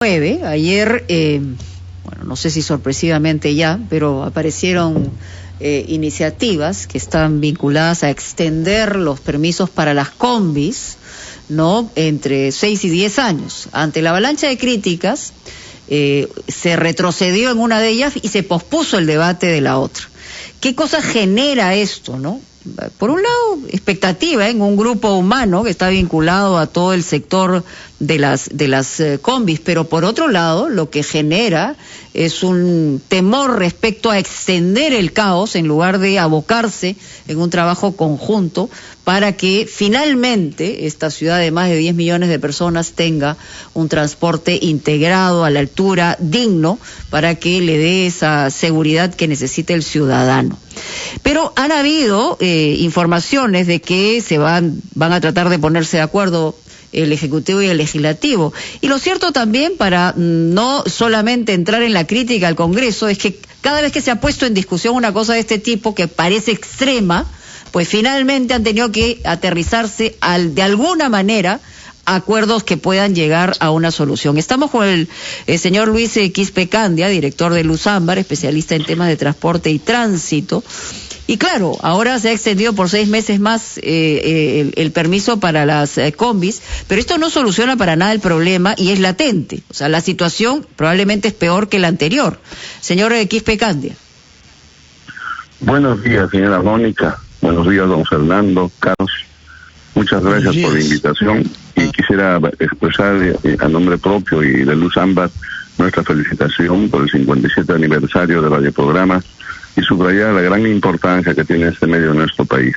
Ayer, bueno, no sé si sorpresivamente ya, pero aparecieron iniciativas que están vinculadas a extender los permisos para las combis, ¿no?, entre 6 y 10 años. Ante la avalancha de críticas, se retrocedió en una de ellas y se pospuso el debate de la otra. ¿Qué cosa genera esto, no? Por un lado, expectativa en un grupo humano que está vinculado a todo el sector de las combis, pero por otro lado, lo que genera es un temor respecto a extender el caos en lugar de abocarse en un trabajo conjunto para que finalmente esta ciudad de más de 10 millones de personas tenga un transporte integrado a la altura, digno, para que le dé esa seguridad que necesita el ciudadano. Pero han habido informaciones de que van a tratar de ponerse de acuerdo el Ejecutivo y el Legislativo. Y lo cierto también, para no solamente entrar en la crítica al Congreso, es que cada vez que se ha puesto en discusión una cosa de este tipo que parece extrema, pues finalmente han tenido que aterrizarse de alguna manera acuerdos que puedan llegar a una solución. Estamos con el señor Luis Quispe Candia, director de Luzambar, especialista en temas de transporte y tránsito. Y claro, ahora se ha extendido por 6 meses más el permiso para las combis, pero esto no soluciona para nada el problema y es latente. O sea, la situación probablemente es peor que la anterior. Señor Quispe Candia. Buenos días, señora Mónica. Buenos días, don Fernando, Carlos. Muchas gracias por la invitación y quisiera expresar a nombre propio y de Luzambar nuestra felicitación por el 57 aniversario del radioprograma y subrayar la gran importancia que tiene este medio en nuestro país.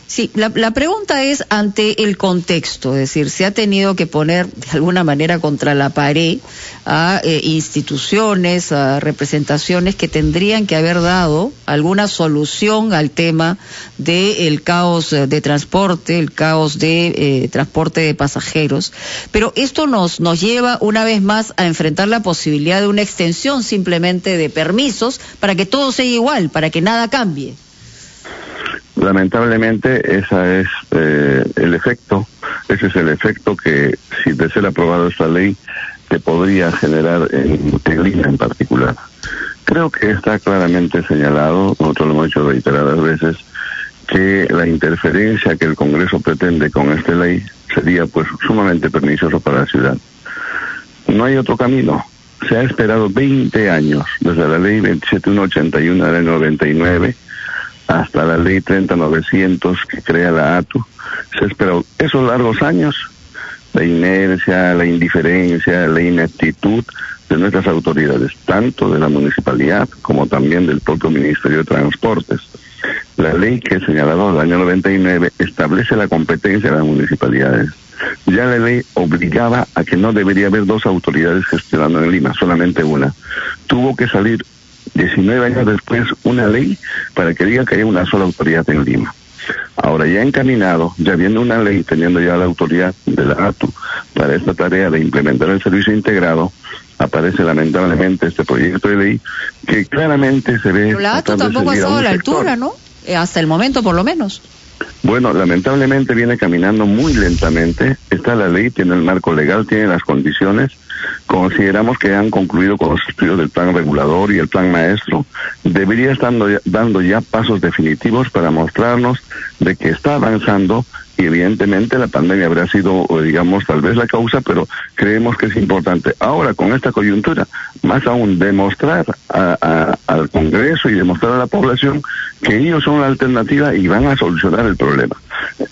Sí, la pregunta es ante el contexto, es decir, se ha tenido que poner de alguna manera contra la pared a instituciones, a representaciones que tendrían que haber dado alguna solución al tema del caos de transporte, el caos de transporte de pasajeros, pero esto nos lleva una vez más a enfrentar la posibilidad de una extensión simplemente de permisos para que todo sea igual, para que nada cambie. Lamentablemente ese es el efecto que, si de ser aprobada esta ley, se podría generar en Lima en particular. Creo que está claramente señalado, nosotros lo hemos dicho reiteradas veces, que la interferencia que el Congreso pretende con esta ley sería pues sumamente pernicioso para la ciudad. No hay otro camino. Se ha esperado 20 años, desde la ley 27181 del año 99, hasta la ley 30900 que crea la ATU. Se esperó esos largos años, la inercia, la indiferencia, la ineptitud de nuestras autoridades, tanto de la municipalidad como también del propio Ministerio de Transportes. La ley que he señalado del año 99 establece la competencia de las municipalidades. Ya la ley obligaba a que no debería haber 2 autoridades gestionando en Lima, solamente una. Tuvo que salir 19 años después una ley para que diga que haya una sola autoridad en Lima. Ahora ya encaminado, ya viendo una ley, teniendo ya la autoridad de la ATU para esta tarea de implementar el servicio integrado, aparece lamentablemente este proyecto de ley que claramente se ve... Pero la ATU tampoco ha estado a la altura, ¿no? Hasta el momento, por lo menos. Bueno, lamentablemente viene caminando muy lentamente. Está la ley, tiene el marco legal, tiene las condiciones. Consideramos que han concluido con los estudios del plan regulador y el plan maestro. Debería estar dando ya pasos definitivos para mostrarnos de que está avanzando, y evidentemente la pandemia habrá sido, digamos, tal vez la causa, pero creemos que es importante ahora, con esta coyuntura, más aún demostrar al Congreso y demostrar a la población que ellos son la alternativa y van a solucionar el problema.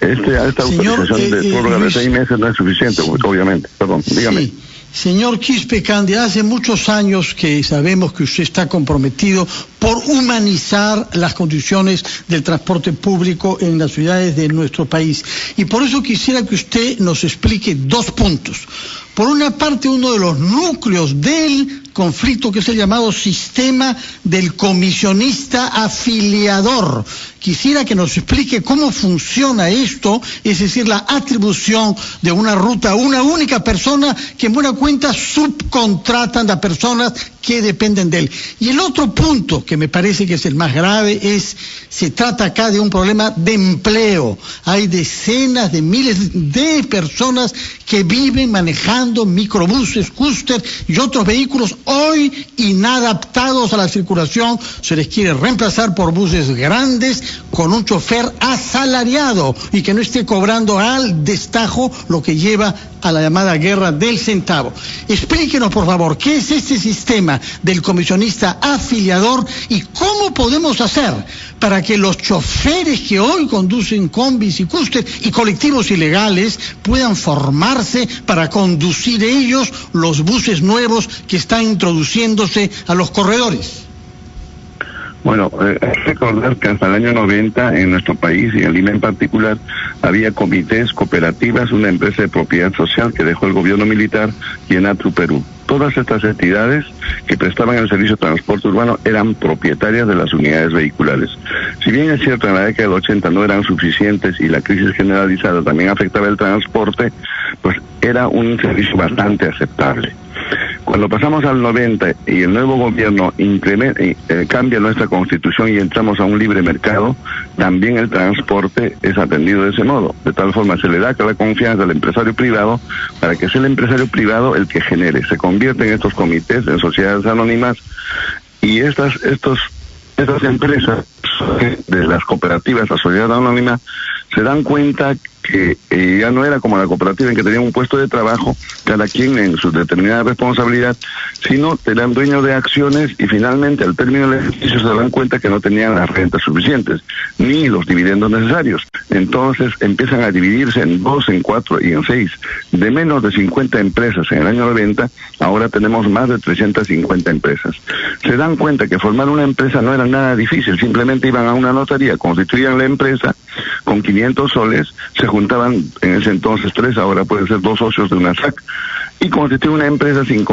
Esta autorización de prórroga de 6 meses no es suficiente, obviamente. Perdón, dígame. Sí. Señor Quispe Candia, hace muchos años que sabemos que usted está comprometido por humanizar las condiciones del transporte público en las ciudades de nuestro país. Y por eso quisiera que usted nos explique 2 puntos. Por una parte, uno de los núcleos del conflicto que es el llamado sistema del comisionista afiliador. Quisiera que nos explique cómo funciona esto, es decir, la atribución de una ruta a una única persona que en buena cuenta subcontratan a personas que dependen de él. Y el otro punto que me parece que es el más grave es, se trata acá de un problema de empleo. Hay decenas de miles de personas que viven manejando microbuses, cúster y otros vehículos hoy inadaptados a la circulación. Se les quiere reemplazar por buses grandes con un chofer asalariado y que no esté cobrando al destajo, lo que lleva a la llamada guerra del centavo. Explíquenos, por favor, qué es este sistema del comisionista afiliador y cómo podemos hacer para que los choferes que hoy conducen combis y cúster y colectivos ilegales puedan formarse para conducir ellos los buses nuevos que están introduciéndose a los corredores. Bueno, hay que recordar que hasta el año 90 en nuestro país y en Lima en particular había comités, cooperativas, una empresa de propiedad social que dejó el gobierno militar y Enatru Perú. Todas estas entidades que prestaban el servicio de transporte urbano eran propietarias de las unidades vehiculares. Si bien es cierto en la década del 80 no eran suficientes y la crisis generalizada también afectaba el transporte, pues era un servicio bastante aceptable. Cuando pasamos al 90 y el nuevo gobierno cambia nuestra constitución y entramos a un libre mercado, también el transporte es atendido de ese modo. De tal forma se le da la confianza al empresario privado para que sea el empresario privado el que genere. Se convierte en estos comités, en sociedades anónimas, y estas empresas de las cooperativas, la sociedad anónima, se dan cuenta que ya no era como la cooperativa en que tenían un puesto de trabajo, cada quien en su determinada responsabilidad, sino eran dueños de acciones y finalmente al término del ejercicio se dan cuenta que no tenían las rentas suficientes, ni los dividendos necesarios. Entonces empiezan a dividirse en 2, en 4 y en 6. De menos de 50 empresas en el año 90, ahora tenemos más de 350 empresas. Se dan cuenta que formar una empresa no era nada difícil, simplemente iban a una notaría, constituían la empresa, con 500 soles, se juntaban en ese entonces 3, ahora pueden ser 2 socios de una SAC, y constituían una empresa sin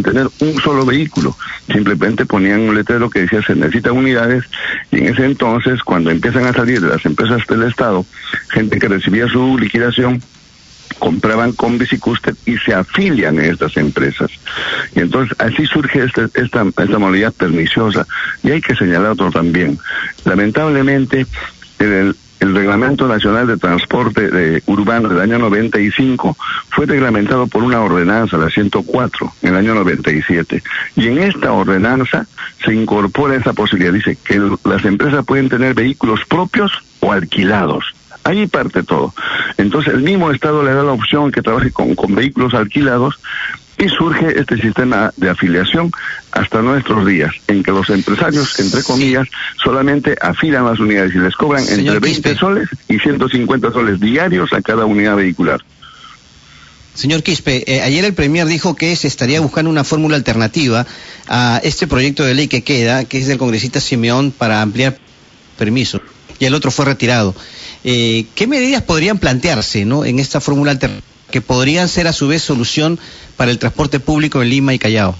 tener un solo vehículo. Simplemente ponían un letrero que decía se necesitan unidades, y en ese entonces, cuando empiezan a salir de las empresas del Estado, gente que recibía su liquidación, compraban combis y cúster y se afilian en estas empresas. Y entonces así surge esta modalidad perniciosa, y hay que señalar otro también. Lamentablemente, el Reglamento Nacional de Transporte Urbano del año 95 fue reglamentado por una ordenanza, la 104, en el año 97. Y en esta ordenanza se incorpora esa posibilidad. Dice que las empresas pueden tener vehículos propios o alquilados. Ahí parte todo. Entonces el mismo Estado le da la opción que trabaje con vehículos alquilados, y surge este sistema de afiliación hasta nuestros días, en que los empresarios, entre comillas, solamente afilian las unidades y les cobran entre 20 soles y 150 soles diarios a cada unidad vehicular. Señor Quispe, ayer el Premier dijo que se estaría buscando una fórmula alternativa a este proyecto de ley que queda, que es del congresista Simeón, para ampliar permisos, y el otro fue retirado. ¿Qué medidas podrían plantearse, ¿no?, en esta fórmula alternativa, que podrían ser a su vez solución para el transporte público en Lima y Callao?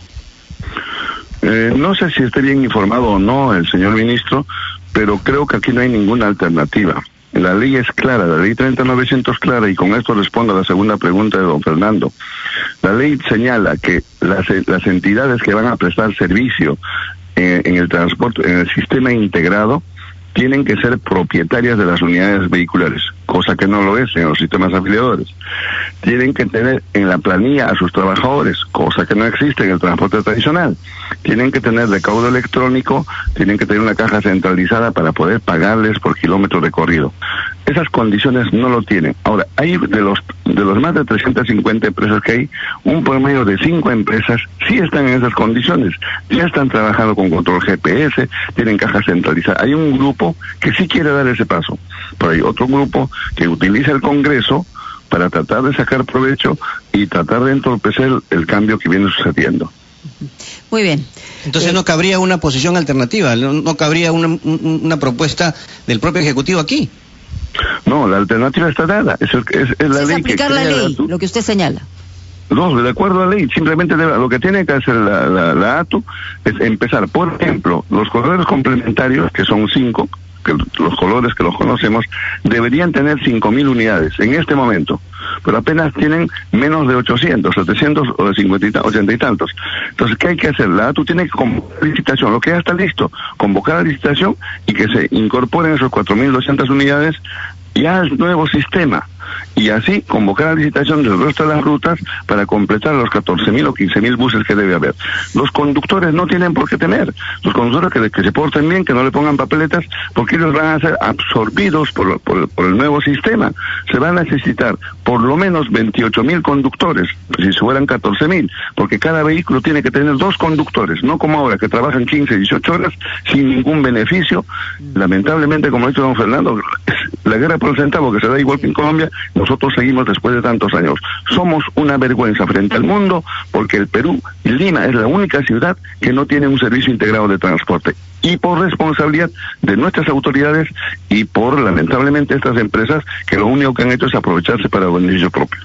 No sé si esté bien informado o no el señor ministro, pero creo que aquí no hay ninguna alternativa. La ley es clara, la ley 30.900 es clara, y con esto respondo a la segunda pregunta de don Fernando. La ley señala que las entidades que van a prestar servicio en el transporte, en el sistema integrado, tienen que ser propietarias de las unidades vehiculares, cosa que no lo es en los sistemas afiliadores. Tienen que tener en la planilla a sus trabajadores, cosa que no existe en el transporte tradicional. Tienen que tener recaudo electrónico, tienen que tener una caja centralizada para poder pagarles por kilómetro recorrido. Esas condiciones no lo tienen. Ahora, hay de los más de 350 empresas que hay, un promedio de 5 empresas sí están en esas condiciones. Ya están trabajando con control GPS, tienen caja centralizada. Hay un grupo que sí quiere dar ese paso, pero hay otro grupo que utiliza el Congreso para tratar de sacar provecho y tratar de entorpecer el cambio que viene sucediendo. Muy bien. Entonces no cabría una posición alternativa, no cabría una propuesta del propio Ejecutivo aquí. No, la alternativa está dada. Es la ley aplicar que la ley, lo que usted señala. Dos, de acuerdo a la ley, simplemente lo que tiene que hacer la ATU es empezar, por ejemplo, los corredores complementarios, que son 5, que los colores que los conocemos, deberían tener 5.000 unidades en este momento, pero apenas tienen menos de 800, 700 o de 80 y tantos. Entonces, ¿qué hay que hacer? La ATU tiene que convocar a licitación, lo que ya está listo, convocar a licitación y que se incorporen esos 4.200 unidades ya al nuevo sistema, y así convocar a licitación del resto de las rutas para completar los 14.000 o 15.000 buses que debe haber. Los conductores no tienen por qué temer, los conductores que se porten bien, que no le pongan papeletas, porque ellos van a ser absorbidos por el nuevo sistema. Se van a necesitar por lo menos 28.000 conductores, si fueran 14.000, porque cada vehículo tiene que tener 2 conductores, no como ahora, que trabajan 15, 18 horas sin ningún beneficio. Lamentablemente, como ha dicho don Fernando, la guerra por el centavo que se da igual que en Colombia, nosotros seguimos después de tantos años. Somos una vergüenza frente al mundo, porque el Perú, Lima, es la única ciudad que no tiene un servicio integrado de transporte. Y por responsabilidad de nuestras autoridades y por, lamentablemente, estas empresas que lo único que han hecho es aprovecharse para beneficio propio.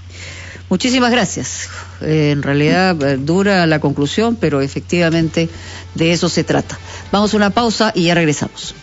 Muchísimas gracias. En realidad dura la conclusión, pero efectivamente de eso se trata. Vamos a una pausa y ya regresamos.